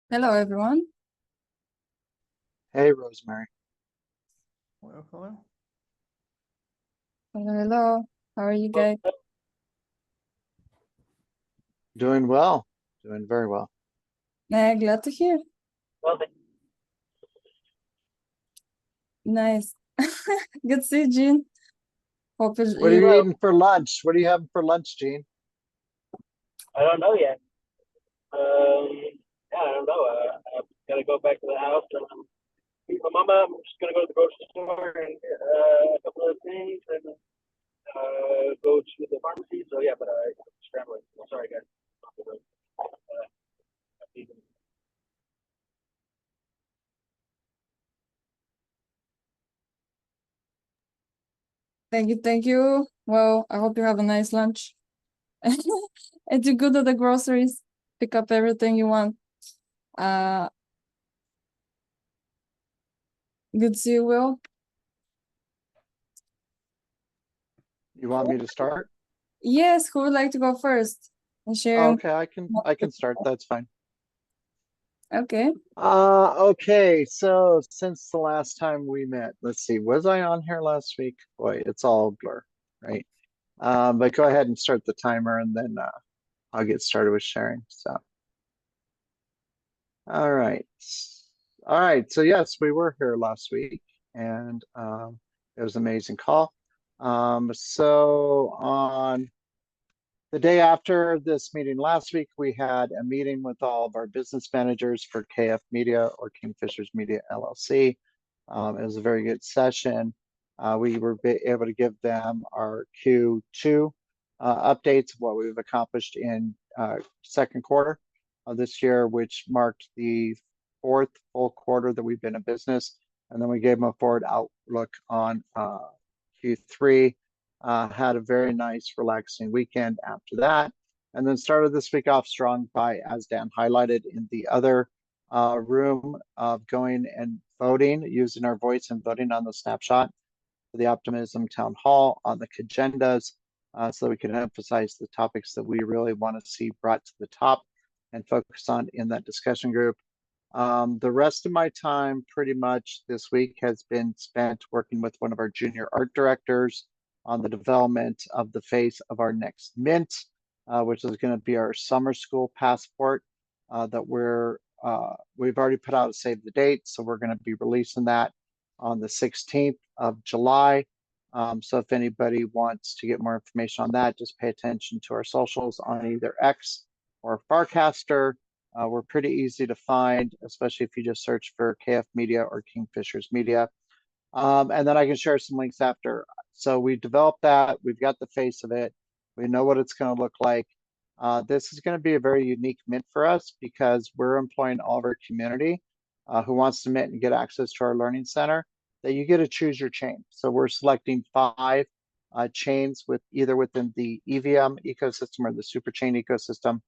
Hello, everyone. Hey, Rosemary. Hello, hello. Hello, hello. How are you guys? Doing well. Doing very well. Glad to hear. Nice. Good to see you, Jean. Hope What are you. you eating for lunch? What are you having for lunch, Gene? I don't know yet. Yeah, I don't know. I've got to go back to the house and meet my mama. I'm just gonna go to the grocery store and get a couple of things and go to the pharmacy. So yeah, but I'm scrambling. Sorry, guys. Thank you, thank you. Well, I hope you have a nice lunch. And do good at the groceries. Pick up everything you want. Uh, Good to see you, Will. You want me to start? Yes, who would like to go first? And Oh, sharing. okay, I can start. That's fine. Okay. Okay, so since the last time we met, let's see, was I on here last week? Boy, it's all a blur, right? But go ahead and start the timer and then I'll get started with sharing. So, all right. All right, so yes, we were here last week and it was an amazing call. So on the day after this meeting last week, we had a meeting with all of our business managers for KF Media or Kingfishers Media LLC. It was a very good session. We were able to give them our Q2 updates of what we've accomplished in second quarter of this year, which marked the fourth full quarter that we've been in business. And then we gave them a forward outlook on Q3. Had a very nice, relaxing weekend after that. And then started this week off strong by, as Dan highlighted in the other room, of going and voting, using our voice and voting on the snapshot for the Optimism Town Hall on the agendas, so we can emphasize the topics that we really want to see brought to the top and focus on in that discussion group. The rest of my time pretty much this week has been spent working with one of our junior art directors on the development of the face of our next mint, which is going to be our summer school passport that we've already put out a save the date. So we're going to be releasing that on the 16th of July. So if anybody wants to get more information on that, just pay attention to our socials on either X or Farcaster. We're pretty easy to find, especially if you just search for KF Media or Kingfishers Media. And then I can share some links after. So we developed that. We've got the face of it. We know what it's going to look like. This is going to be a very unique mint for us because we're employing all of our community who wants to mint and get access to our learning center, that you get to choose your chain. So we're selecting 5 chains with either within the EVM ecosystem or the super chain ecosystem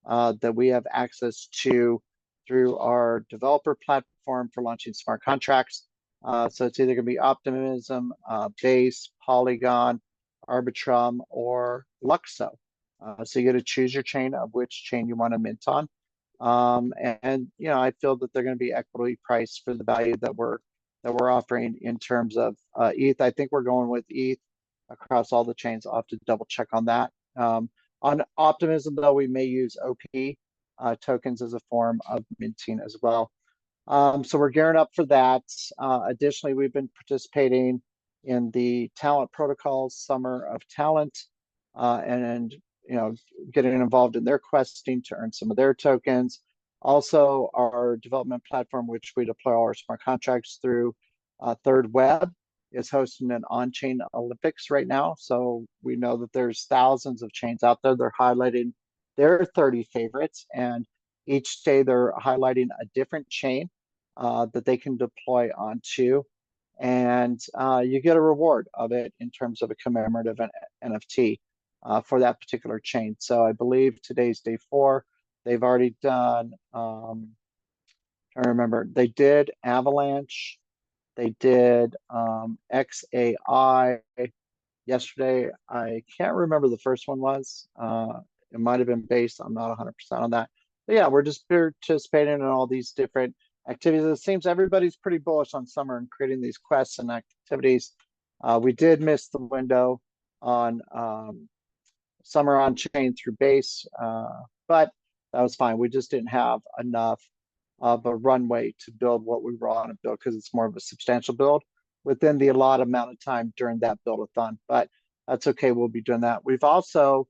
that we have access to through our developer platform for launching smart contracts. So it's either going to be Optimism, Base, Polygon, Arbitrum, or Luxo. So you get to choose your chain of which chain you want to mint on. And you know, I feel that they're going to be equitably priced for the value that we're offering in terms of ETH. I think we're going with ETH across all the chains. I'll have to double check on that. On Optimism, though, we may use OP tokens as a form of minting as well. So we're gearing up for that. Additionally, we've been participating in the Talent Protocol's Summer of Talent, and you know, getting involved in their questing to earn some of their tokens. Also, our development platform, which we deploy all our smart contracts through, Third Web, is hosting an on-chain Olympics right now. So we know that there's thousands of chains out there. They're highlighting their 30 favorites, and each day they're highlighting a different chain that they can deploy onto, and you get a reward of it in terms of a commemorative NFT for that particular chain. So I believe today's day 4. They've already done, I remember, they did Avalanche, they did XAI yesterday. I can't remember the first one was. It might have been Base. I'm not 100% on that. yeah, we're just participating in all these different activities. It seems everybody's pretty bullish on summer and creating these quests and activities. We did miss the window on summer on chain through base, but that was fine. We just didn't have enough of a runway to build what we were on to build because it's more of a substantial build within the allotted amount of time during that build-a-thon. But that's okay. We'll be doing that. We've also,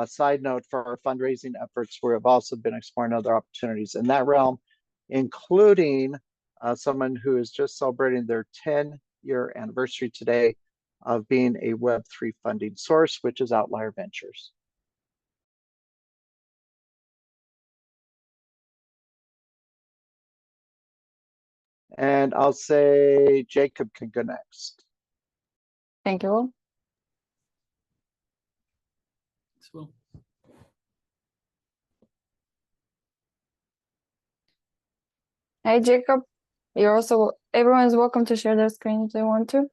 side note for our fundraising efforts, we have also been exploring other opportunities in that realm, including someone who is just celebrating their 10-year anniversary today of being a Web3 funding source, which is Outlier Ventures. And I'll say Jacob can go next. Thank you. Thanks, Will. Hey, Jacob. Everyone's welcome to share their screen if they want to.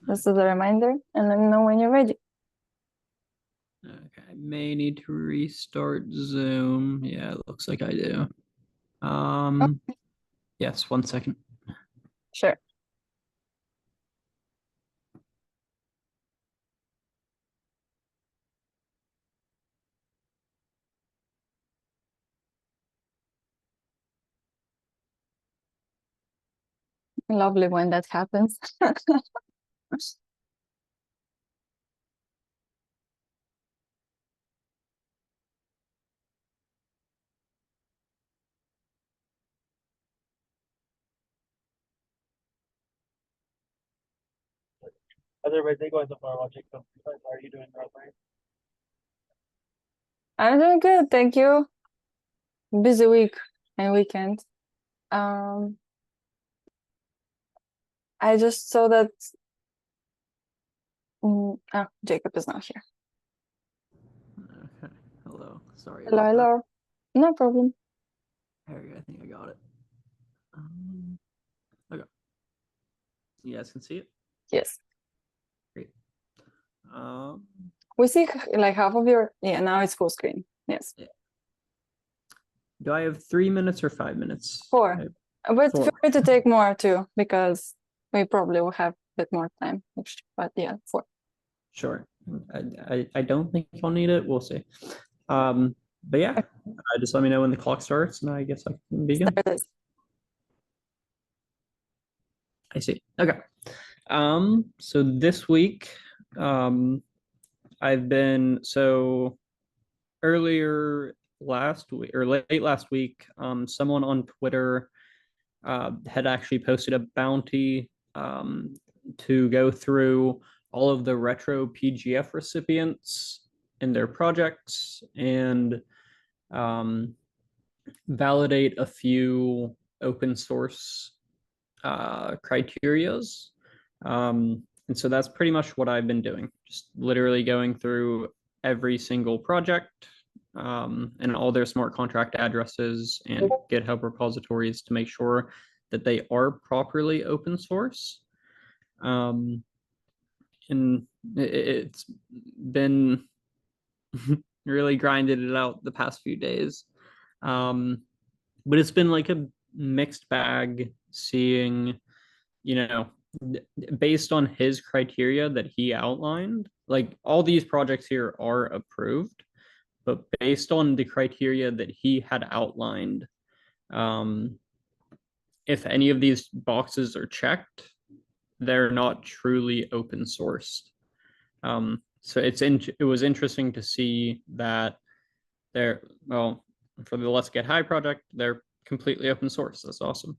This is a reminder, and let me know when you're ready. Okay, I may need to restart Zoom. Yeah, it looks like I do. Yes, 1 second. Sure. Lovely when that happens. Otherwise, they go into far watching. How are you doing, Rosemary? I'm doing good, thank you. Busy week and weekend. I just saw that Jacob is not here. Okay, hello. Sorry Hello, about hello. No problem. that. There we go. I think I got it. Okay. You guys can see it? Yes. Great. We see like half of your, yeah, now it's full screen. Yes. Yeah. Do I have 3 minutes or 5 minutes? 4. But feel 4. free to take more too, because we probably will have a bit more time. But yeah, 4. Sure. I don't think I'll need it. We'll see. But yeah, just let me know when the clock starts, and I guess I can begin. Start this. I see. Okay. So this week, I've been earlier last week or late last week, someone on Twitter had actually posted a bounty to go through all of the retro PGF recipients and their projects and validate a few open source criterias. And so that's pretty much what I've been doing, just literally going through every single project and all their smart contract addresses and GitHub repositories to make sure that they are properly open source. And it's been really grinded it out the past few days. But it's been like a mixed bag seeing, based on his criteria that he outlined, like all these projects here are approved, but based on the criteria that he had outlined, if any of these boxes are checked, they're not truly open sourced. So it was interesting to see that for the Let's Get High project, they're completely open source. That's awesome.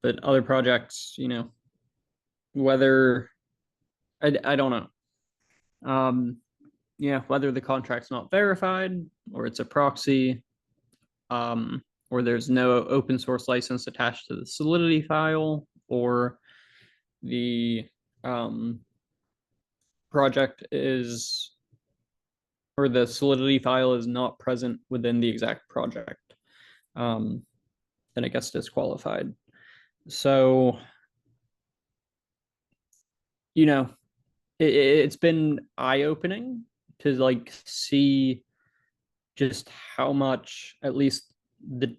But other projects, whether I don't know. Whether the contract's not verified or it's a proxy, or there's no open source license attached to the Solidity file, or the project or the Solidity file is not present within the exact project, then it gets disqualified. So, it's been eye-opening to like see just how much at least the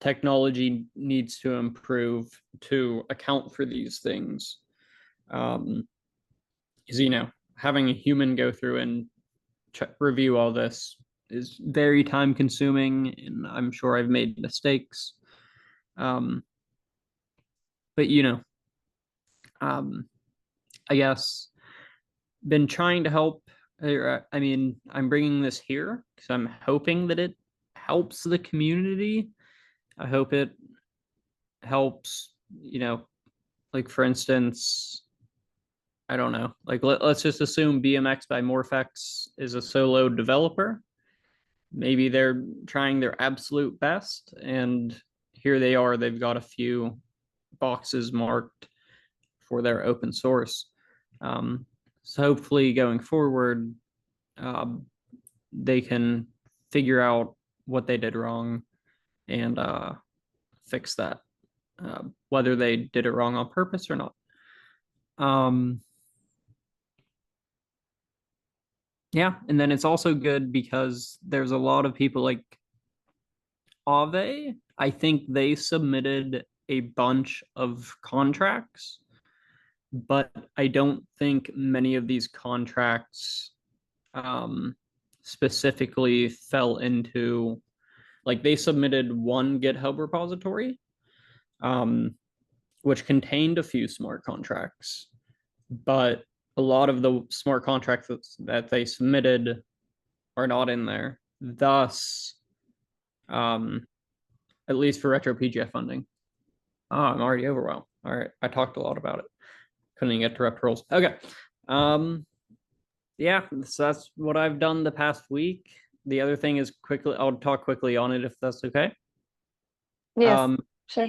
technology needs to improve to account for these things. Because, you know, having a human go through and review all this is very time consuming, and I'm sure I've made mistakes. But, you know, I guess been trying to help. I mean, I'm bringing this here because I'm hoping that it helps the community. I hope it helps, you know, like for instance, I don't know, like let's just assume BMX by Morphex is a solo developer. Maybe they're trying their absolute best, and here they are, they've got a few boxes marked for their open source. So hopefully going forward, they can figure out what they did wrong and fix that, whether they did it wrong on purpose or not. Yeah, and then it's also good because there's a lot of people like Aave. I think they submitted a bunch of contracts, but I don't think many of these contracts specifically fell into, like they submitted one GitHub repository, which contained a few smart contracts, but a lot of the smart contracts that they submitted are not in there. Thus, at least for retro PGF funding. Oh, I'm already overwhelmed. All right, I talked a lot about it. Couldn't even get to rep rolls. Okay. Yeah, so that's what I've done the past week. The other thing is quickly, I'll talk quickly on it if that's okay. Yes, sure.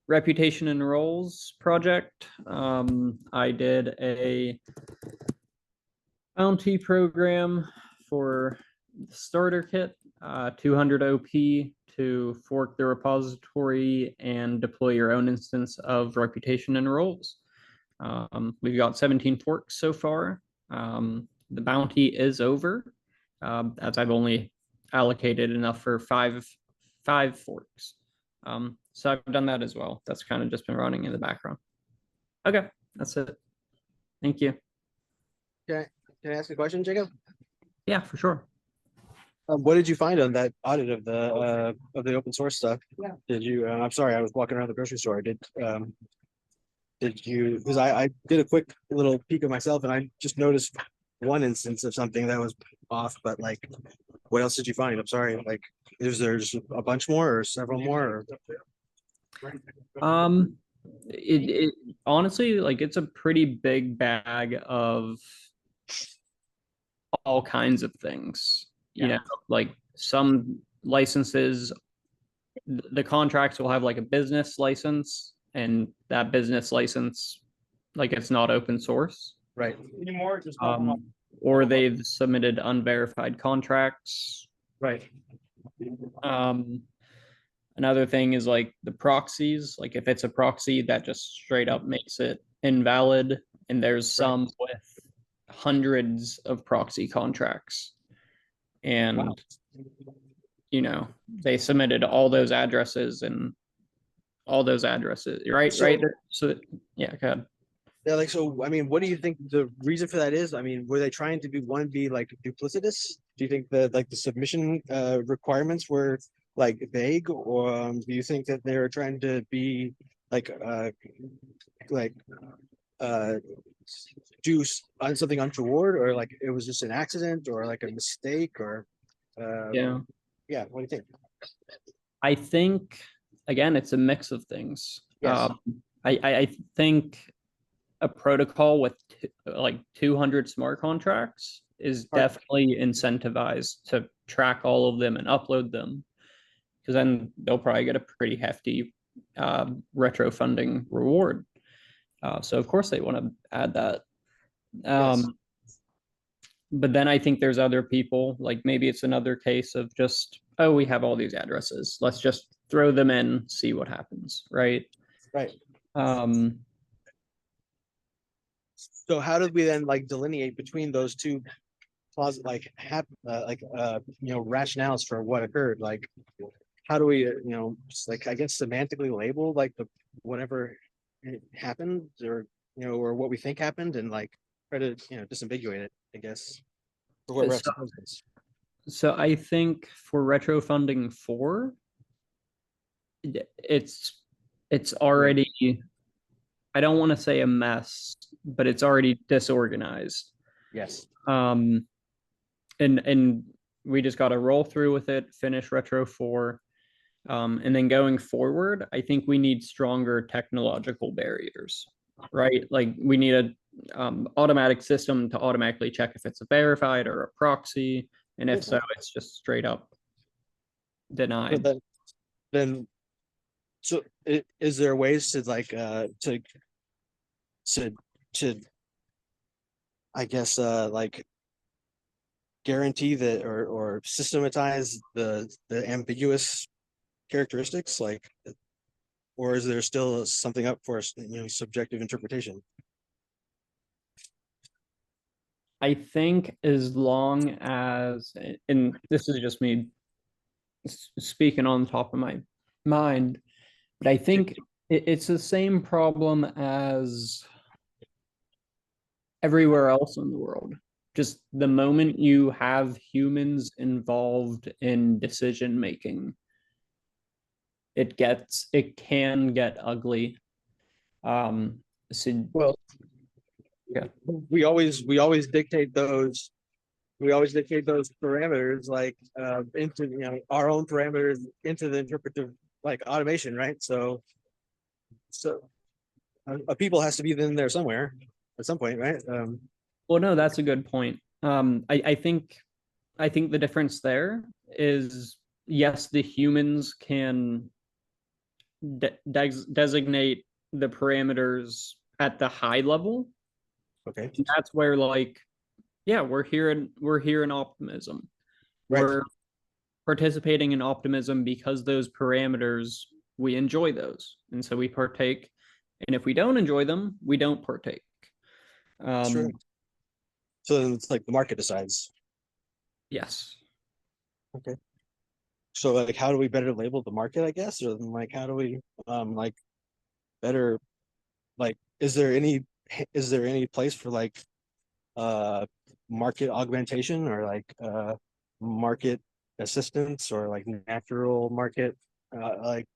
Reputation and roles project. I did a bounty program for the starter kit, 200 OP to fork the repository and deploy your own instance of reputation and roles. We've got 17 forks so far. The bounty is over, as I've only allocated enough for five forks. So I've done that as well. That's kind of just been running in the background. Okay, that's it. Thank you. Can I ask a question, Jacob? Yeah, for sure. What did you find on that audit of the open source stuff? Yeah. Did you? I'm sorry, I was walking around the grocery store. Did you? Because I did a quick little peek of myself, and I just noticed one instance of something that was off. But like, what else did you find? I'm sorry. Like, is there a bunch more or several more? Or... It honestly, like, it's a pretty big bag of all kinds of things. You know, like some licenses, the contracts will have like a business license, and that business license, like, it's not open source. Right. Or they've submitted unverified contracts. Right. Another thing is like the proxies. Like if it's a proxy, that just straight up makes it invalid. And there's some with hundreds of proxy contracts. And, you know, they submitted all those addresses and all those addresses, right? So- right. So yeah, go ahead. Yeah, like, so, I mean, what do you think the reason for that is? I mean, were they trying to be like duplicitous? Do you think that like the submission requirements were like vague, or do you think that they were trying to be like do something untoward, or like it was just an accident, or like a mistake, or Yeah. what do you think? I think, again, it's a mix of things. Yes. I think a protocol with like 200 smart contracts is definitely incentivized to track all of them and upload them, because then they'll probably get a pretty hefty retro funding reward. So of course they want to add that. Yes. But then I think there's other people, like maybe it's another case of just, oh, we have all these addresses, let's just throw them in, see what happens, right? Right. Um, So how did we then like delineate between those two rationales for what occurred. Like, how do we, just like, I guess, semantically label like the whatever happened, or or what we think happened, and like try to disambiguate it, I guess, for what we're So- supposed to. So I think for retro funding 4, it's already, I don't want to say a mess, but it's already disorganized. Yes. And we just got to roll through with it, finish retro 4. And then going forward, I think we need stronger technological barriers, right? Like we need a automatic system to automatically check if it's a verified or a proxy, and if so, it's just straight up But denied. then, so is there ways to like to I guess like guarantee that, or systematize the ambiguous characteristics, like, or is there still something up for subjective interpretation? I think as long as, and this is just me speaking on top of my mind, but I think it's the same problem as everywhere else in the world. Just the moment you have humans involved in decision making, it can get ugly. So Well, yeah. we always dictate those. We always dictate those parameters, like into our own parameters into the interpretive like automation, right? So a people has to be in there somewhere at some point, right? Well, no, that's a good point. I think the difference there is, yes, the humans can designate the parameters at the high level. Okay. And that's where, like, yeah, we're here in optimism. Right. We're participating in optimism because those parameters, we enjoy those, and so we partake. And if we don't enjoy them, we don't partake. Sure. So then it's like the market decides. Yes. Okay. So like, how do we better label the market, I guess, or like, how do we like better, like, is there any place for like market augmentation, or like market assistance, or like natural market like,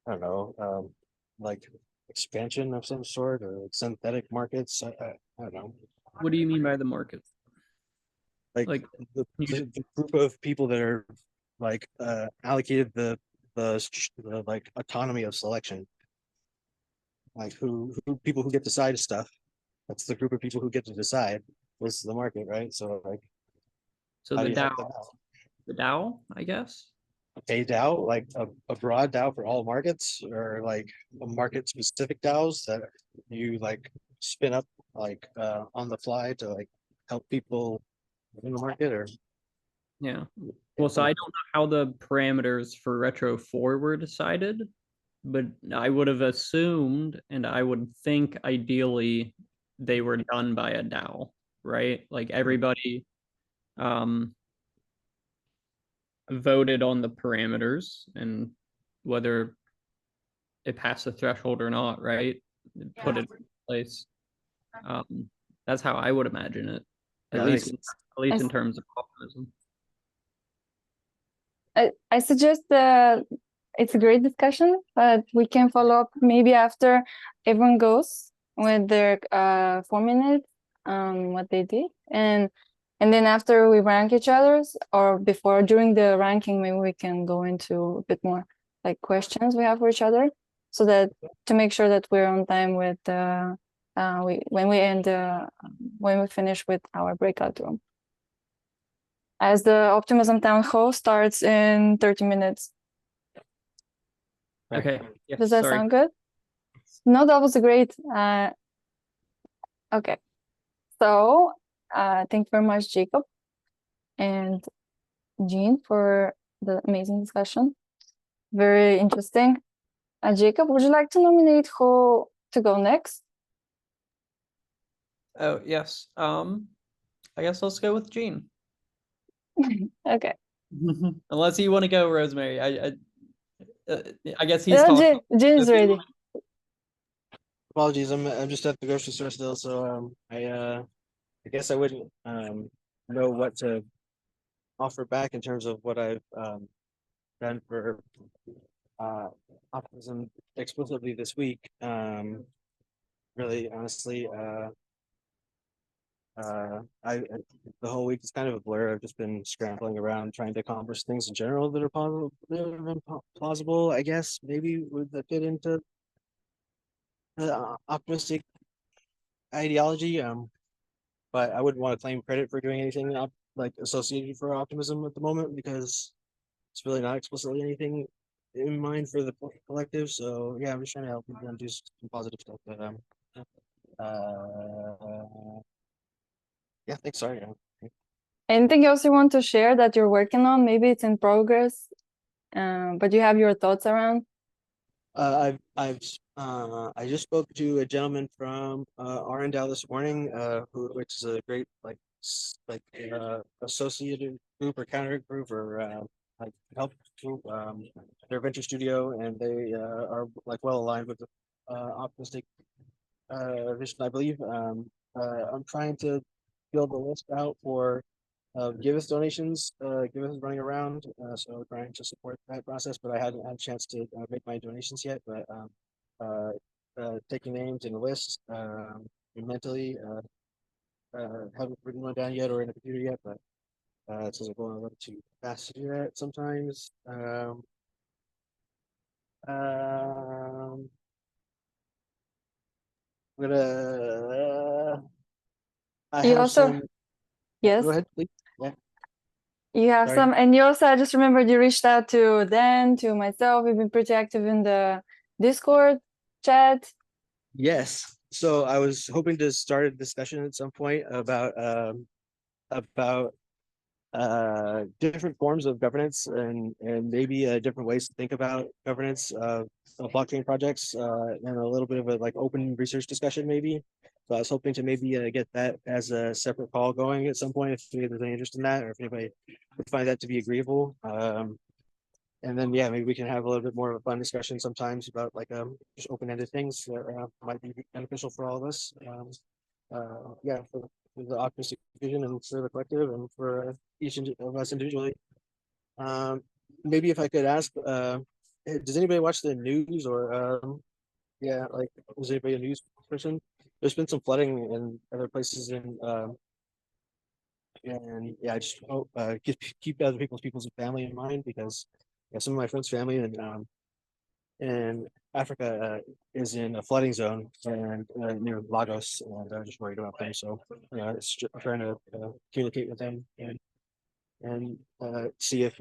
I don't know, like expansion of some sort, or like synthetic markets? I don't know. What do you mean by the market? Like the group of people that are like allocated the like autonomy of selection, like who people who get to decide stuff. That's the group of people who get to decide. This is the market, right? So like, So how the do you help DAO, them out? the DAO, I guess. A DAO, like a broad DAO for all markets, or like a market specific DAOs that you like spin up like on the fly to like help people in the market, or Yeah. Well, so I don't know how the parameters for Retro 4 were decided, but I would have assumed, and I would think ideally they were done by a DAO, right? Like everybody voted on the parameters and whether it passed the threshold or not, right? Put it in place. That's how I would imagine it, Yeah, at that least makes in terms of optimism. I suggest it's a great discussion, but we can follow up maybe after everyone goes with their 4 minutes what they did, and then after we rank each other's, or before during the ranking, maybe we can go into a bit more like questions we have for each other, so that to make sure that we're on time with when we finish with our breakout room, as the Optimism Town Hall starts in 30 minutes. Okay. Yes, Does that sorry. sound good? No, that was great. Okay. So thank you very much, Jacob and Jean, for the amazing discussion. Very interesting. Jacob, would you like to nominate who to go next? Oh, yes. I guess let's go with Gene. Okay. Unless you want to go, Rosemary. I guess he's No, talking. Jean's ready. Apologies, I'm just at the grocery store still, so I guess I wouldn't know what to offer back in terms of what I've done for optimism explicitly this week. Really, honestly, I the whole week is kind of a blur. I've just been scrambling around trying to accomplish things in general that are plausible. I guess maybe would that fit into the optimistic ideology. But I wouldn't want to claim credit for doing anything like associated for optimism at the moment because it's really not explicitly anything in mind for the collective. So yeah, I'm just trying to help people and do some positive stuff. But yeah, thanks. Sorry. Anything else you want to share that you're working on? Maybe it's in progress, but you have your thoughts around? I just spoke to a gentleman from Arendelle this morning, which is a great associated group or counter group or like help group. They're a venture studio and they are like well aligned with the optimistic vision, I believe. I'm trying to build a list out for give us donations, give us running around. So trying to support that process, but I hadn't had a chance to make my donations yet. But taking names in a list mentally, haven't written one down yet or in a computer yet, but it says I'm going a little too fast to do that sometimes. I'm gonna. I You have also, some. yes, Go ahead, please. Yeah. you have Sorry. some, and you also, I just remembered you reached out to Dan, to myself. We've been pretty active in the Discord chat. Yes. So I was hoping to start a discussion at some point about different forms of governance and maybe different ways to think about governance of blockchain projects and a little bit of a like open research discussion maybe. So I was hoping to maybe get that as a separate call going at some point if there's any interest in that or if anybody would find that to be agreeable. And then yeah, maybe we can have a little bit more of a fun discussion sometimes about like just open-ended things that might be beneficial for all of us. Yeah, for the optimistic vision and for the collective and for each of us individually. Maybe if I could ask, does anybody watch the news or yeah, like is anybody a news person? There's been some flooding in other places and yeah, I just hope keep other people's family in mind because yeah, some of my friends' family and Africa is in a flooding zone and near Lagos, and I'm just worried about them. So yeah, it's trying to communicate with them and see if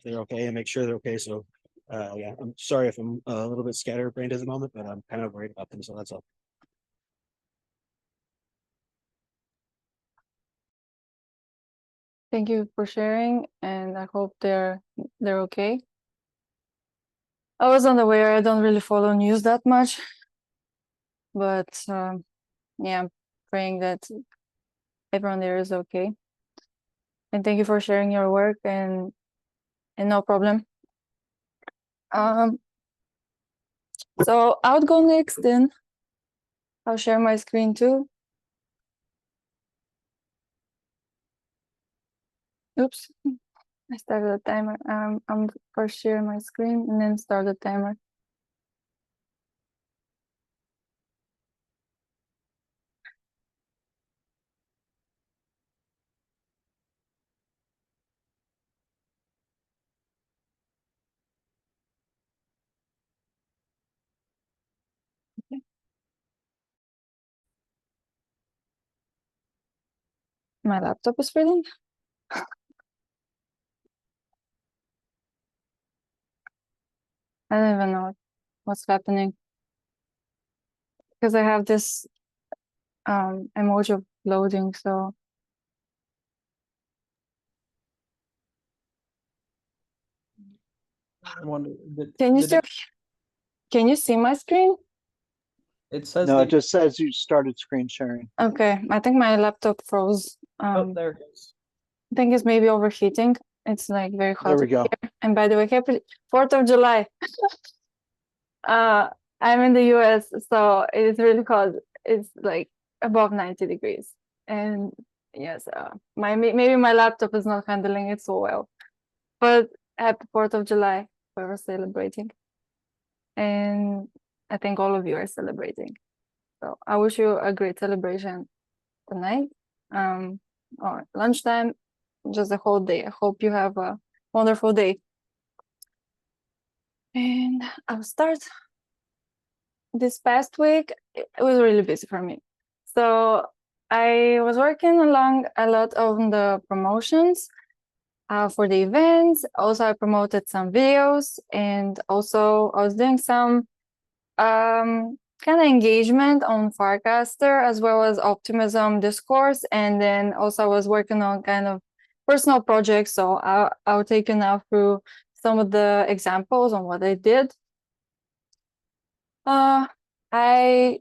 they're okay and make sure they're okay. So yeah, I'm sorry if I'm a little bit scatterbrained at the moment, but I'm kind of worried about them. So that's all. Thank you for sharing, and I hope they're okay. I was unaware. I don't really follow news that much, but yeah, I'm praying that everyone there is okay. And thank you for sharing your work and no problem. So I would go next then. I'll share my screen too. Oops, I started a timer. I'm first sharing my screen and then start the timer. Okay. My laptop is freezing. I don't even know what's happening because I have this emoji of loading. So I wonder, can you did see my screen? It says No, that it just says you started screen sharing. Okay, I think my laptop froze. oh, there it is. I think it's maybe overheating. It's like very hot There we go. here. And by the way, happy 4th of July. I'm in the US, so it is really cold. It's like above 90 degrees. And yes, maybe my laptop is not handling it so well. But happy 4th of July, whoever's celebrating. And I think all of you are celebrating. So I wish you a great celebration tonight, or lunchtime, just the whole day. I hope you have a wonderful day. And I'll start. This past week, it was really busy for me. So I was working along a lot on the promotions for the events. Also, I promoted some videos, and also I was doing some kind of engagement on Farcaster as well as Optimism discourse, and then also I was working on kind of personal projects. So I'll take you now through some of the examples on what I did. I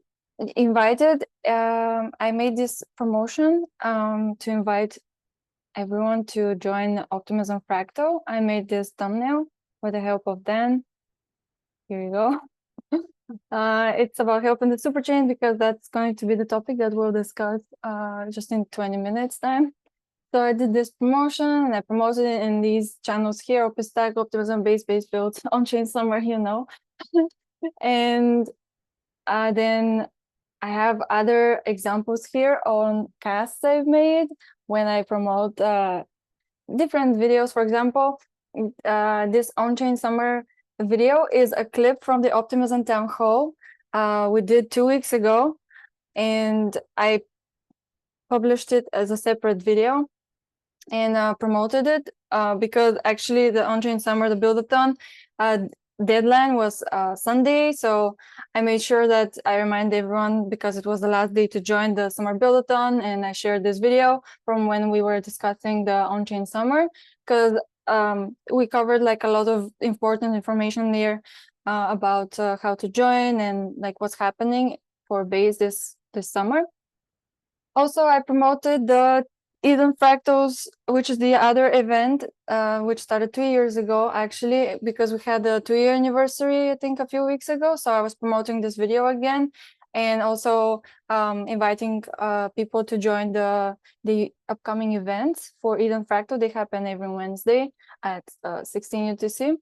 invited, I made this promotion to invite everyone to join Optimism Fractal. I made this thumbnail with the help of Dan. Here you go. It's about helping the superchain because that's going to be the topic that we'll discuss just in 20 minutes time. So I did this promotion and I promoted it in these channels here: OpenStack, Optimism, Base Build, On-Chain Summer, you know. And then I have other examples here on casts I've made when I promote different videos. For example, this On-Chain Summer video is a clip from the Optimism Town Hall we did 2 weeks ago, and I published it as a separate video and promoted it because actually the On-Chain Summer, the Build-a-thon deadline was Sunday, so I made sure that I remind everyone because it was the last day to join the Summer Build-a-thon, and I shared this video from when we were discussing the On-Chain Summer, because we covered like a lot of important information there about how to join and like what's happening for Base this summer. Also, I promoted the Eden Fractals, which is the other event, which started 2 years ago, actually, because we had the 2-year anniversary, I think, a few weeks ago. So I was promoting this video again, and also inviting people to join the upcoming events for Eden Fractal. They happen every Wednesday at 16 UTC,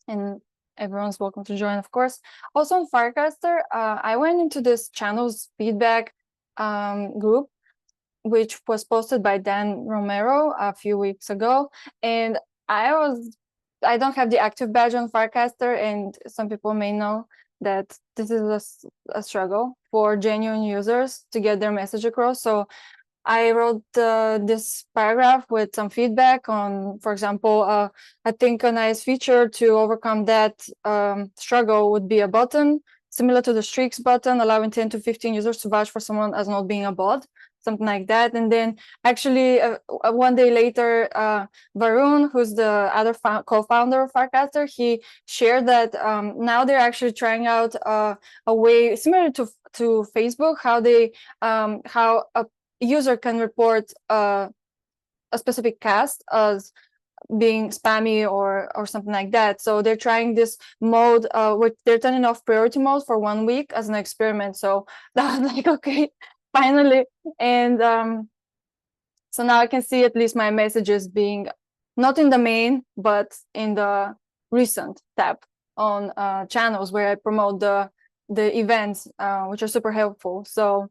and everyone's welcome to join, of course. Also on Farcaster, I went into this channel's feedback group, which was posted by Dan Romero a few weeks ago, and I don't have the active badge on Farcaster, and some people may know that this is a struggle for genuine users to get their message across. So I wrote this paragraph with some feedback on, for example, I think a nice feature to overcome that struggle would be a button similar to the streaks button, allowing 10 to 15 users to vouch for someone as not being a bot, something like that. And then actually 1 day later, Varun, who's the other co-founder of Farcaster, he shared that now they're actually trying out a way similar to Facebook, how a user can report a specific cast as being spammy or something like that. So they're trying this mode, which they're turning off priority mode for 1 week as an experiment. So that was like, okay, finally. And so now I can see at least my messages being not in the main, but in the recent tab on channels where I promote the events, which are super helpful. So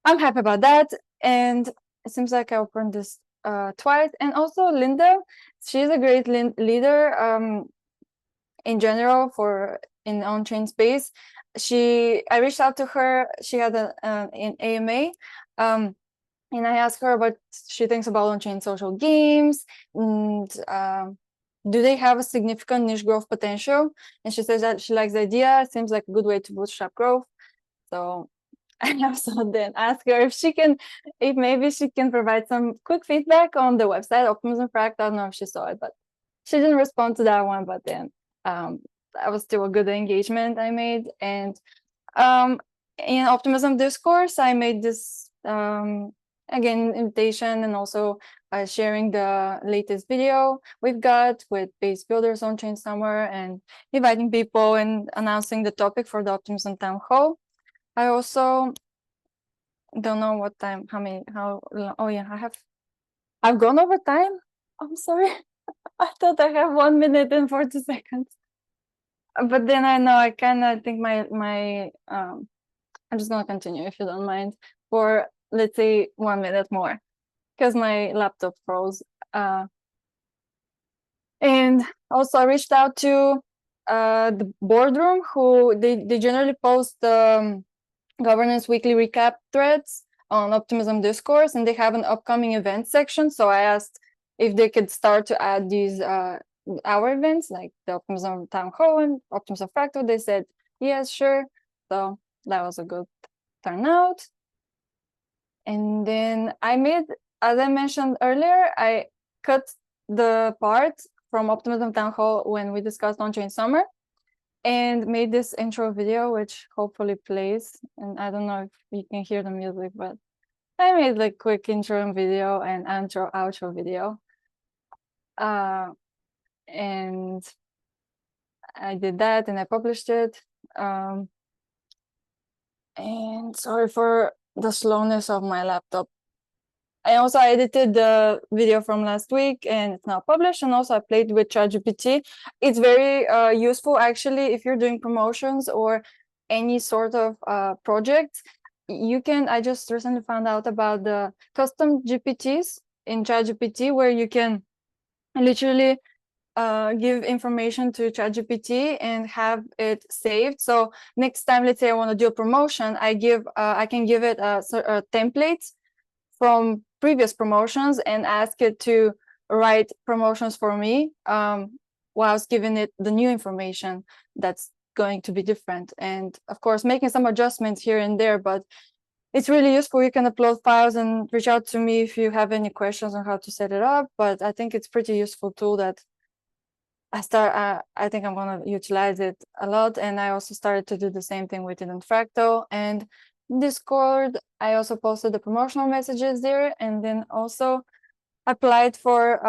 I'm happy about that. And it seems like I opened this twice. And also Linda, she's a great leader in general in on-chain space. I reached out to her. She had an AMA, and I asked her what she thinks about on-chain social games, and do they have a significant niche growth potential? And she says that she likes the idea. It seems like a good way to bootstrap growth. So I also then ask her if maybe she can provide some quick feedback on the website, Optimism Fract. I don't know if she saw it, but she didn't respond to that one. But then that was still a good engagement I made. And in Optimism Discourse, I made this again invitation and also sharing the latest video we've got with base builders on Chain Summer and inviting people and announcing the topic for the Optimism Town Hall. I also don't know what time, oh yeah, I've gone over time. I'm sorry. I thought I have 1 minute and 40 seconds. But then I know I think my I'm just gonna continue if you don't mind for let's say 1 minute more because my laptop froze. And also I reached out to the boardroom who they generally post governance weekly recap threads on Optimism Discourse, and they have an upcoming event section. So I asked if they could start to add these our events like the Optimism Town Hall and Optimism Fractal. They said yes, sure. So that was a good turnout. And then I made, as I mentioned earlier, I cut the part from Optimism Town Hall when we discussed on-chain summer and made this intro video, which hopefully plays. And I don't know if you can hear the music, but I made like quick intro video and outro video. And I did that and I published it. And sorry for the slowness of my laptop. I also edited the video from last week and it's now published, and also I played with ChatGPT. It's very useful actually if you're doing promotions or any sort of project. I just recently found out about the custom GPTs in ChatGPT where you can literally give information to ChatGPT and have it saved. So next time, let's say I want to do a promotion, I can give it a template from previous promotions and ask it to write promotions for me whilst giving it the new information that's going to be different. And of course, making some adjustments here and there, but it's really useful. You can upload files and reach out to me if you have any questions on how to set it up. But I think it's pretty useful tool that I think I'm going to utilize it a lot. And I also started to do the same thing with Hidden Fractal and Discord. I also posted the promotional messages there, and then also applied for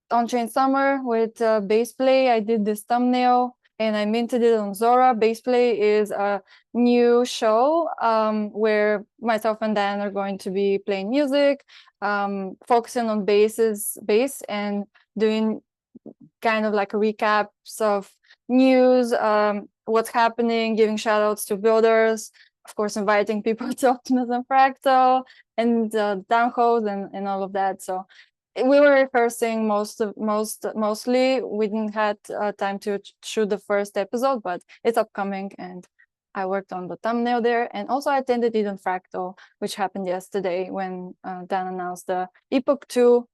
on-chain summer with Baseplay. I did this thumbnail and I minted it on Zora. Baseplay is a new show where myself and Dan are going to be playing music, focusing on bass and doing kind of like recaps of news, what's happening, giving shout outs to builders, of course, inviting people to Optimism Fractal and town halls and all of that. So we were rehearsing mostly. We didn't had time to shoot the first episode, but it's upcoming, and I worked on the thumbnail there. And also I attended Eden Fractal, which happened yesterday when Dan announced the Epoch 2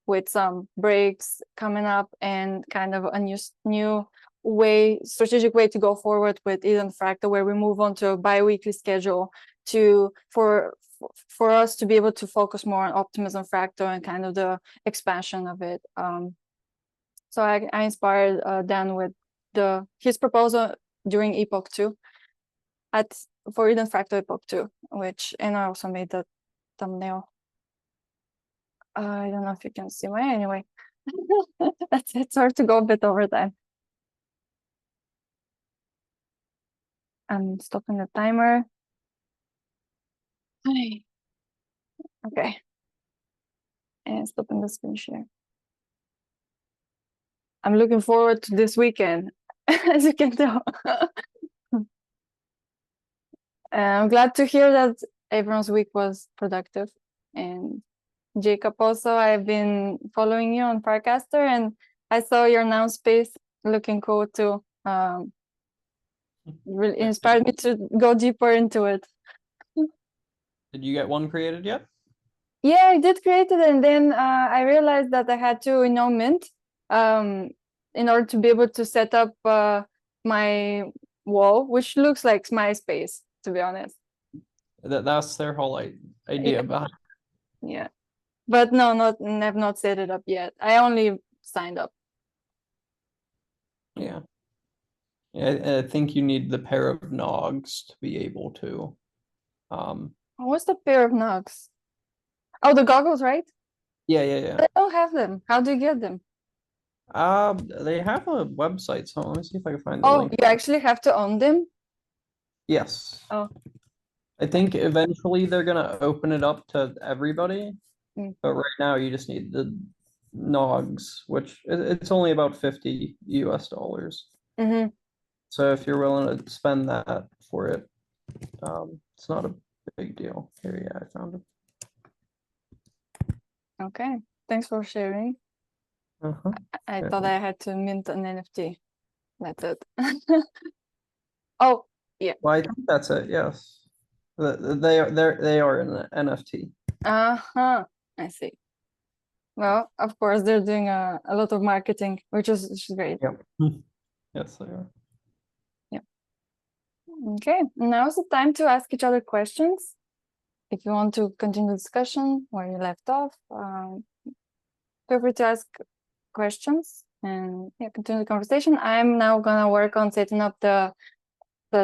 with some breaks coming up and kind of a new strategic way to go forward with Eden Fractal, where we move on to a bi-weekly schedule for us to be able to focus more on Optimism Fractal and kind of the expansion of it. So I inspired Dan with his proposal during Epoch 2 for Eden Fractal Epoch 2, and I also made the thumbnail. I don't know if you can see anyway. That's it. Sorry to go a bit over time. I'm stopping the timer. Okay. And stopping the screen share. I'm looking forward to this weekend, as you can tell. I'm glad to hear that everyone's week was productive. And Jacob, also, I've been following you on Farcaster, and I saw your now space looking cool too. Really inspired me to go deeper into it. Did you get one created yet? Yeah, I did create it, and then I realized that I had to mint in order to be able to set up my wall, which looks like MySpace, to be honest. That's their whole idea behind. Yeah, but no, I've not set it up yet. I only signed up. Yeah. I think you need the pair of nogs to be able to. What's the pair of nugs? Oh, the goggles, right? Yeah. I don't have them. How do you get them? They have a website, so let me see if I can find the Oh, link. you actually have to own them? Yes. Oh. I think eventually they're gonna open it up to everybody, Mm. but right now you just need the nogs, which it's only about $50 US. Mm-hmm. So if you're willing to spend that for it, it's not a big deal. Here, yeah, I found it. Okay. Thanks for sharing. Uh-huh. I Yeah. thought I had to mint an NFT. That's it. Oh, Well, I think that's it. Yes, they are an NFT. uh-huh. I see. Well, of course, they're doing a lot of marketing, which is great. Yep. Yes, they are. Okay, now's the time to ask each other questions. If you want to continue the discussion where you left off, feel free to ask questions and yeah, continue the conversation. I'm now gonna work on setting up the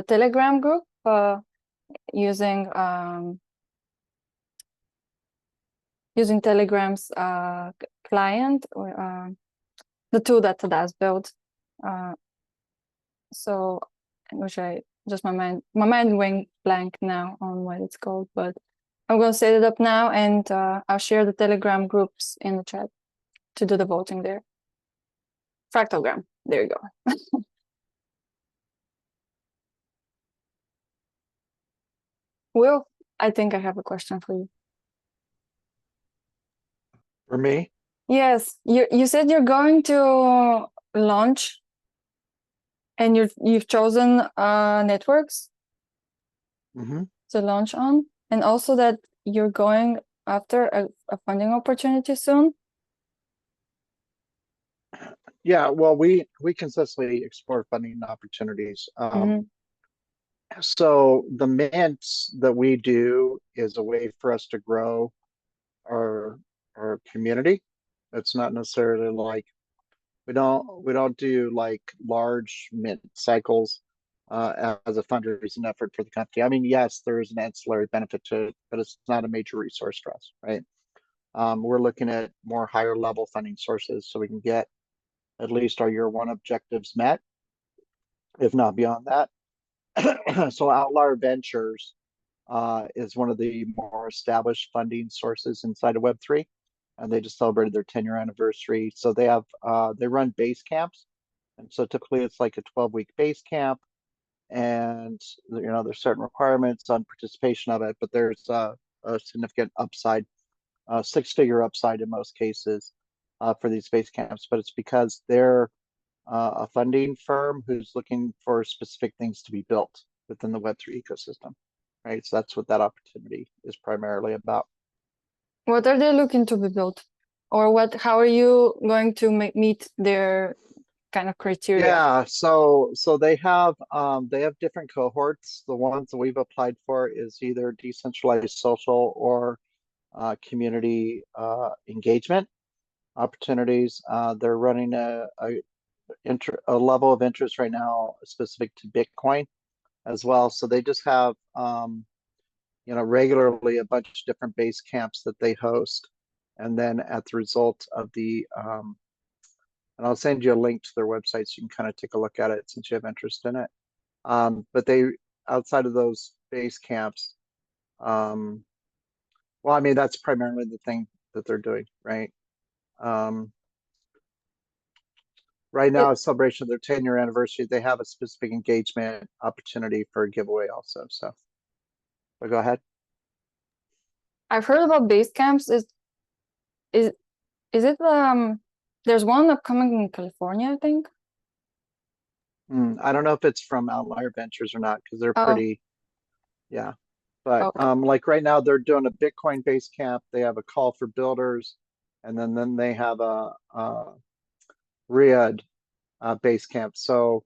Telegram group using using Telegram's client, or the tool that Tadas built. So, which I just my mind went blank now on what it's called, but I'm gonna set it up now, and I'll share the Telegram groups in the chat to do the voting there. Fractalgram, there you go. Will, I think I have a question for you. For me, Yes, you said you're going to launch, and you've chosen networks hmm to launch on, and also that you're going after a funding opportunity soon. yeah. Well, we consistently explore funding opportunities. Mhm. So the mints that we do is a way for us to grow our community. It's not necessarily like we don't do like large mint cycles as a fundraising effort for the company. I mean, yes, there is an ancillary benefit to it, but it's not a major resource for us, right? We're looking at more higher level funding sources so we can get at least our year one objectives met, if not beyond that. So Outlier Ventures is one of the more established funding sources inside of Web3, and they just celebrated their 10-year anniversary. So they have they run base camps, and so typically it's like a 12-week base camp, and there's certain requirements on participation of it, but there's a significant upside, six-figure upside in most cases for these base camps. But it's because they're a funding firm who's looking for specific things to be built within the Web3 ecosystem, right? So that's what that opportunity is primarily about. What are they looking to be built, or what? How are you going to meet their kind of criteria? Yeah, so they have different cohorts. The ones that we've applied for is either decentralized social or community engagement opportunities. They're running a level of interest right now specific to Bitcoin as well. So they just have regularly a bunch of different base camps that they host, and then at the result of the and I'll send you a link to their website so you can kind of take a look at it since you have interest in it. But they, outside of those base camps, well, I mean, that's primarily the thing that they're doing, right? Right now, a celebration of their 10-year anniversary, they have a specific engagement opportunity for a giveaway also. So go ahead. I've heard about base camps. Is it there's one upcoming in California, I think. I don't know if it's from Outlier Ventures or not, because they're Oh. pretty, yeah. But Okay. like right now, they're doing a Bitcoin base camp. They have a call for builders, and then they have a Riyadh base camp. So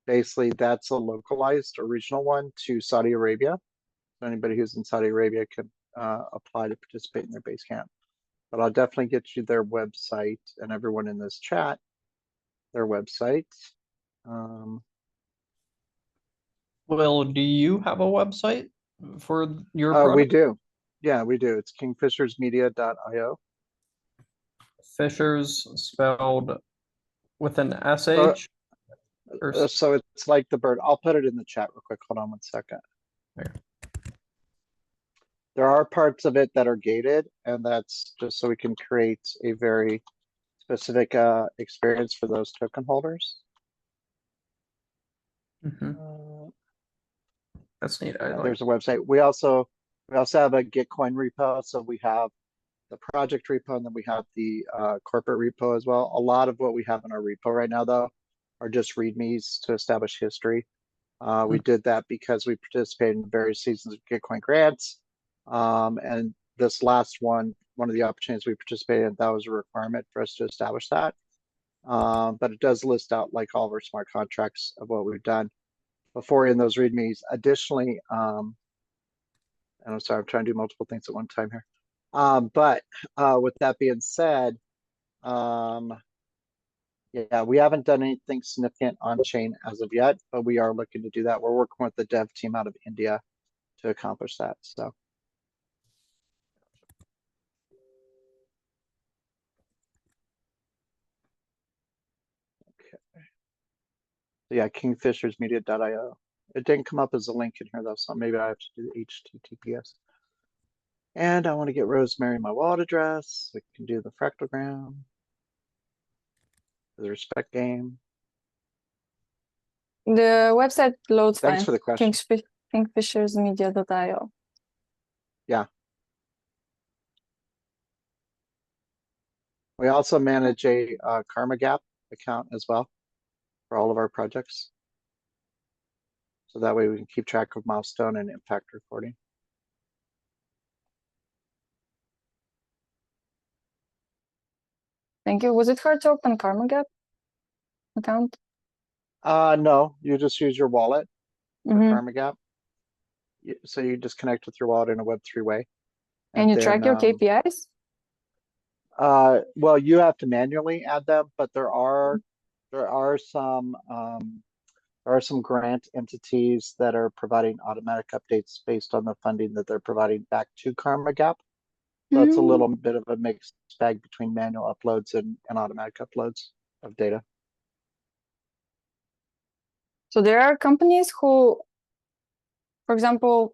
basically, that's a localized or regional one to Saudi Arabia. So anybody who's in Saudi Arabia can apply to participate in their base camp. But I'll definitely get you their website, and everyone in this chat, their website. Will, do you have a website for your We product? do. Yeah, we do. It's kingfishersmedia.io. Fishers spelled with an So, SH? Or so it's like the bird. I'll put it in the chat real quick. Hold on 1 second. There. There are parts of it that are gated, and that's just so we can create a very specific experience for those token holders. Mhm. That's neat. I like. There's a website. We also have a Gitcoin repo, so we have the project repo, and then we have the corporate repo as well. A lot of what we have in our repo right now, though, are just readmes to establish history. We did that because we participated in various seasons of Gitcoin grants. And this last one of the opportunities we participated in, that was a requirement for us to establish that. But it does list out like all of our smart contracts of what we've done before in those readmes. Additionally, and I'm sorry, I'm trying to do multiple things at one time here. But with that being said, yeah, we haven't done anything significant on chain as of yet, but we are looking to do that. We're working with the dev team out of India to accomplish that. So. Okay. Yeah, kingfishersmedia.io. It didn't come up as a link in here though, so maybe I have to do the HTTPS. And I want to get Rosemary my wallet address. We can do the fractogram. The respect game. The website loads Thanks fine. for the question. Kingfishersmedia.io. Yeah. We also manage a Karma Gap account as well for all of our projects. So that way we can keep track of milestone and impact reporting. Thank you. Was it hard to open Karma Gap account? No, you just use your wallet for Mhm. Karma Gap. So you just connect with your wallet in a Web3 way. And you track your KPIs? Well, you have to manually add them, but there are some grant entities that are providing automatic updates based on the funding that they're providing back to Karma Gap. So it's a little bit of a mixed bag between manual uploads and automatic uploads of data. So there are companies who, for example,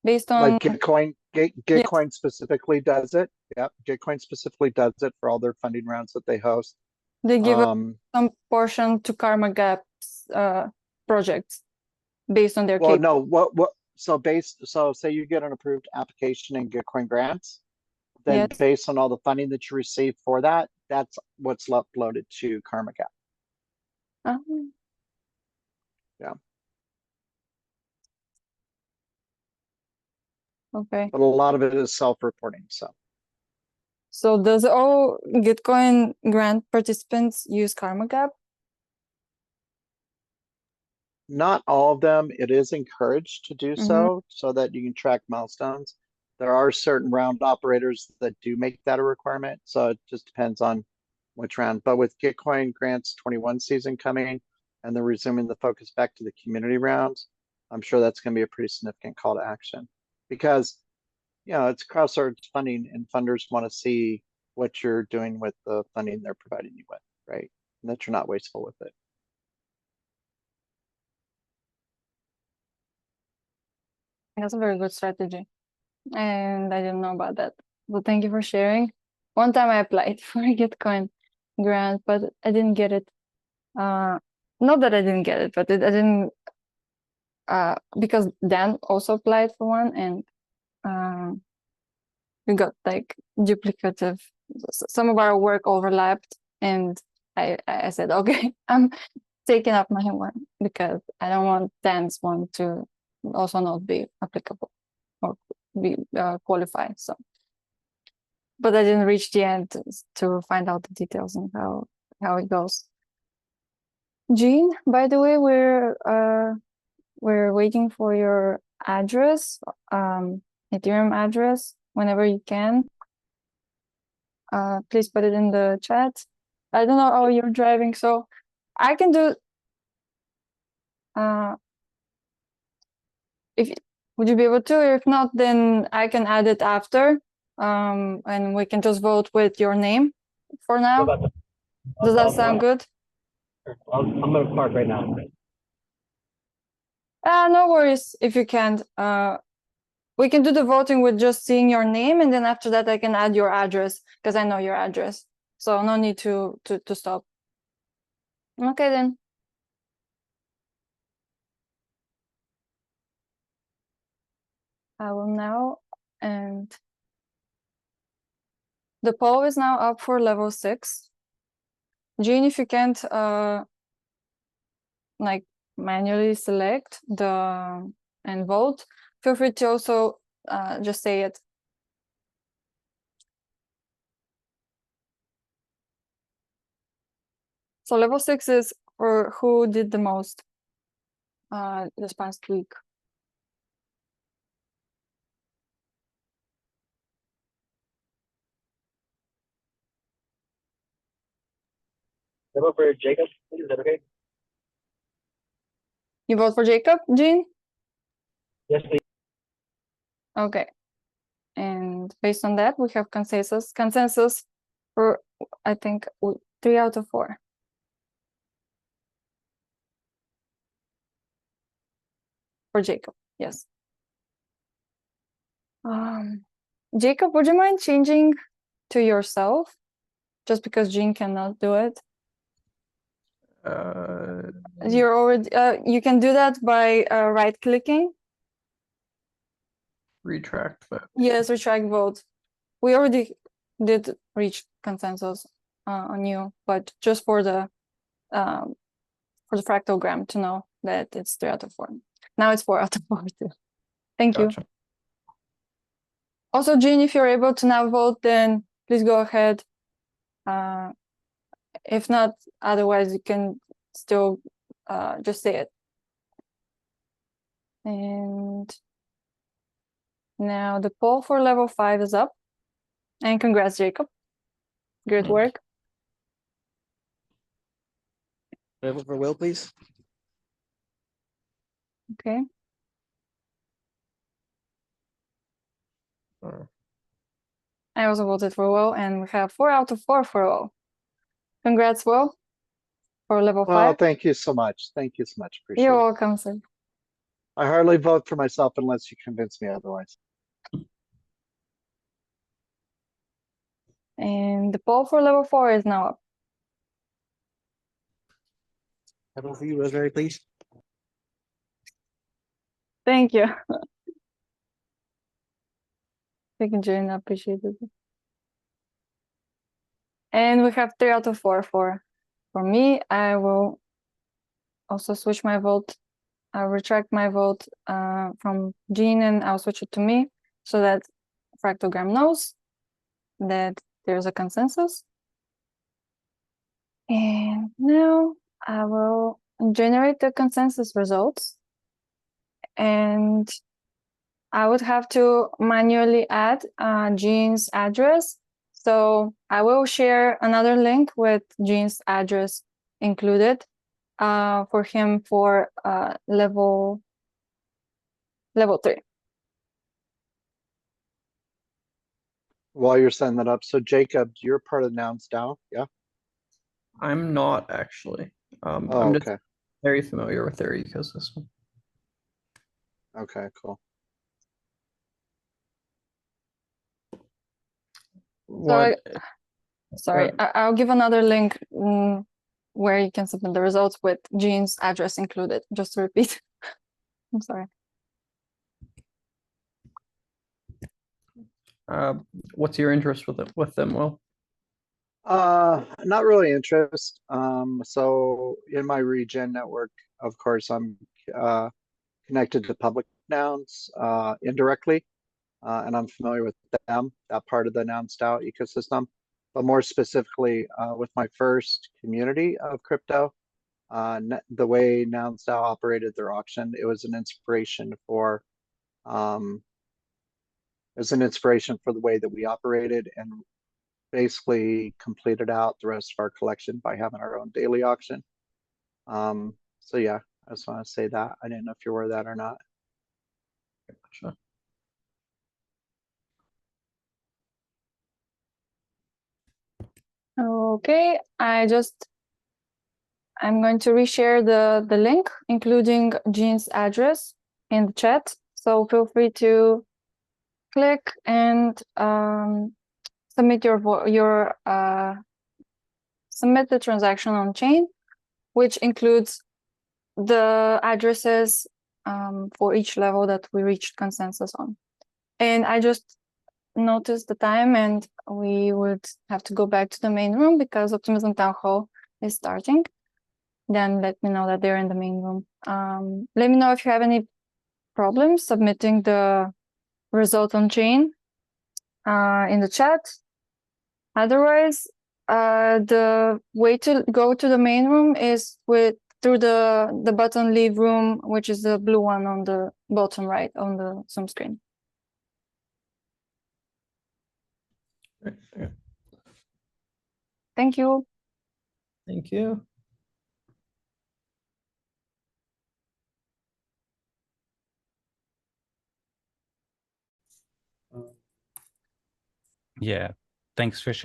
based on Like Gitcoin specifically does it. Yep, Gitcoin specifically does it for all their funding rounds that they host. they give some portion to Karma Gap's projects based on their Well, KPIs. no, so say you get an approved application in Gitcoin grants, then Yes. based on all the funding that you receive for that, that's what's uploaded to Karma Gap. Yeah. Okay. But a lot of it is self-reporting. So does all Gitcoin grant participants use Karma Gap? Not all of them. It is encouraged to do so that you can track milestones. There are certain round operators that do make that a requirement. So it just depends on which round. But with Gitcoin grants 21 season coming and then resuming the focus back to the community rounds, I'm sure that's going to be a pretty significant call to action because, you know, it's cross-source funding and funders want to see what you're doing with the funding they're providing you with, right? And that you're not wasteful with it. That's a very good strategy. And I didn't know about that. Well, thank you for sharing. One time I applied for a Gitcoin grant, but I didn't get it. Not that I didn't get it, but I didn't because Dan also applied for one and we got like duplicative. Some of our work overlapped and I said, okay, I'm taking up my one because I don't want Dan's one to also not be applicable or be qualified. So, but I didn't reach the end to find out the details and how it goes. Jean, by the way, we're waiting for your address, Ethereum address, whenever you can. Please put it in the chat. I don't know how you're driving, so I can do if would you be able to? If not, then I can add it after. And we can just vote with your name for What now. about the- Does that sound good? I'm gonna park right now. No worries if you can't. We can do the voting with just seeing your name, and then after that I can add your address because I know your address. So no need to stop. Okay then. I will now, and the poll is now up for level 6. Jean, if you can't like manually select the and vote, feel free to also just say it. So level 6 is for who did the most this past week. How about for Jacob? Is that okay? You vote for Jacob, Jean? Yes, please. Okay. And based on that, we have consensus for, I think, 3 out of 4. For Jacob, yes. Jacob, would you mind changing to yourself? Just because Jean cannot do it. You're already, you can do that by right-clicking. Retract vote. Yes, retract vote. We already did reach consensus on you, but just for the fractalgram to know that it's 3 out of 4. Now it's 4 out of 4 too. Thank you. Gotcha. Also, Jean, if you're able to now vote, then please go ahead. If not, otherwise you can still just say it. And now the poll for level 5 is up. And congrats, Jacob. Great Thank work. Vote for Will, please. Okay. I also voted for Will, and we have 4 out of 4 for Will. Congrats, Will, for level Well, 5. thank you so much. Thank you so much. Appreciate You're it. welcome, sir. I hardly vote for myself unless you convince me otherwise. And the poll for level 4 is now up. Vote for you, Rosemary, please. Thank you. Thank you, Jane. I appreciate it. And we have 3 out of 4 for me. I will also switch my vote. I'll retract my vote from Jean, and I'll switch it to me so that Fractogram knows that there's a consensus. And now I will generate the consensus results. And I would have to manually add Jean's address. So I will share another link with Jean's address included for him for level 3. While you're setting that up, so Jacob, you're part of Nouns DAO, yeah? I'm not actually. Oh, I'm just okay. very familiar with their ecosystem. Okay, cool. What? Sorry, I'll give another link where you can submit the results with Jean's address included, just to repeat. I'm sorry. What's your interest with them, Will? Not really interest. So in my regen network, of course, I'm connected to public nouns indirectly, and I'm familiar with them, that part of the Nouns DAO ecosystem. But more specifically, with my first community of crypto, the way Nouns DAO operated their auction, it was an inspiration for the way that we operated, and basically completed out the rest of our collection by having our own daily auction. So yeah, I just want to say that. I didn't know if you're aware of that or not. Gotcha. Okay, I'm going to reshare the link, including Jean's address in the chat. So feel free to click and submit submit the transaction on chain, which includes the addresses for each level that we reached consensus on. And I just noticed the time, and we would have to go back to the main room because Optimism Town Hall is starting. Then let me know that they're in the main room. Let me know if you have any problems submitting the result on chain in the chat. Otherwise, the way to go to the main room is through the button leave room, which is the blue one on the bottom right on the Zoom screen. Right, okay. Thank you. Thank you. Yeah, thanks for sharing.